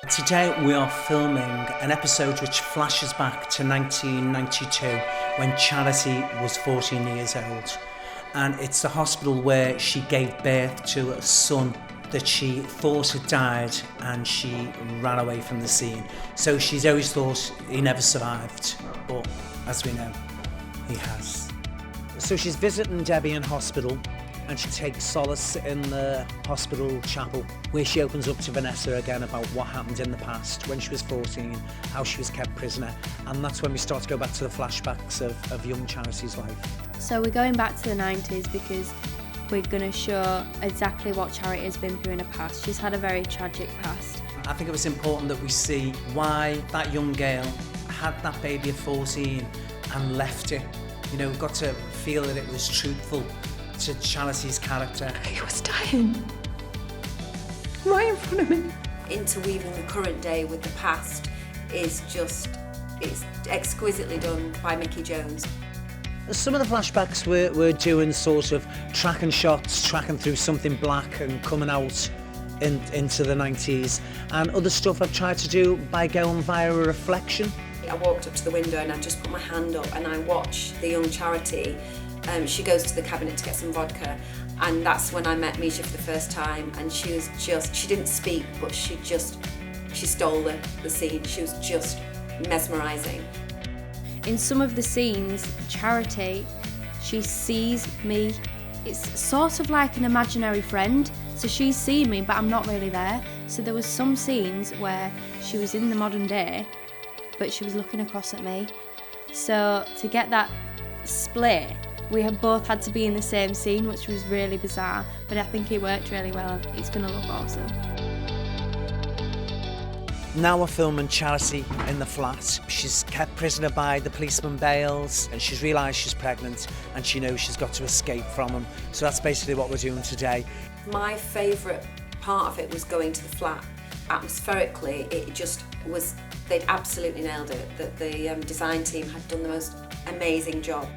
Today we are filming an episode which flashes back to 1992 when Charity was 14 years old, and it's the hospital where she gave birth to a son that she thought had died, and she ran away from the scene. So she's always thought he never survived, but as we know, he has. So she's visiting Debbie in hospital, and she takes solace in the hospital chapel where she opens up to Vanessa again about what happened in the past when she was 14, how she was kept prisoner, and that's when we start to go back to the flashbacks of young Charity's life. So we're going back to the 90s because we're going to show exactly what Charity has been through in her past. She's had a very tragic past. I think it was important that we see why that young girl had that baby at 14 and left it. You know, we've got to feel that it was truthful to Charity's character. He was dying right in front of me. Interweaving the current day with the past is just, it's exquisitely done by Mickey Jones. Some of the flashbacks we're doing sort of tracking shots, tracking through something black and coming out into the 90s, and other stuff I've tried to do by going via a reflection. I walked up to the window and I just put my hand up and I watched the young Charity. She goes to the cabinet to get some vodka, and that's when I met Mica for the first time, and she was just, she didn't speak, but she stole the scene. She was just mesmerising. In some of the scenes, Charity, she sees me. It's sort of like an imaginary friend. So she's seeing me, but I'm not really there. So there was some scenes where she was in the modern day, but she was looking across at me. So to get that split, we have both had to be in the same scene, which was really bizarre, but I think it worked really well. It's going to look awesome. Now we're filming Charity in the flat. She's kept prisoner by the policeman Bales, and she's realised she's pregnant and she knows she's got to escape from him. So that's basically what we're doing today. My favourite part of it was going to the flat. Atmospherically, it just was, they'd absolutely nailed it. That the design team had done the most amazing job.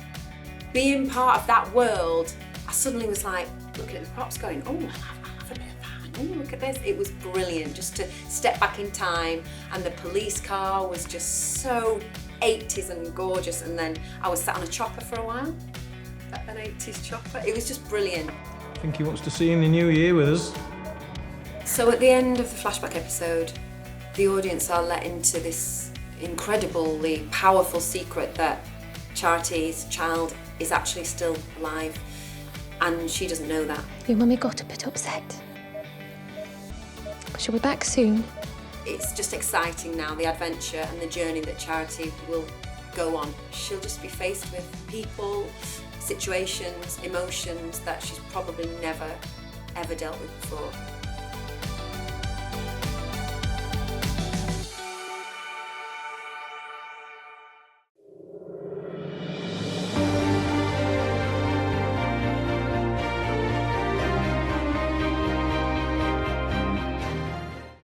Being part of that world, I suddenly was like, looking at the props going, oh, I'll have a bit of that. Oh, look at this. It was brilliant just to step back in time, and the police car was just so 80s and gorgeous, and then I was sat on a chopper for a while, an 80s chopper. It was just brilliant. I think he wants to see you in the new year with us. So at the end of the flashback episode, the audience are let into this incredibly powerful secret that Charity's child is actually still alive, and she doesn't know that. Your mummy got a bit upset. She'll be back soon. It's just exciting now, the adventure and the journey that Charity will go on. She'll just be faced with people, situations, emotions that she's probably never, ever dealt with before.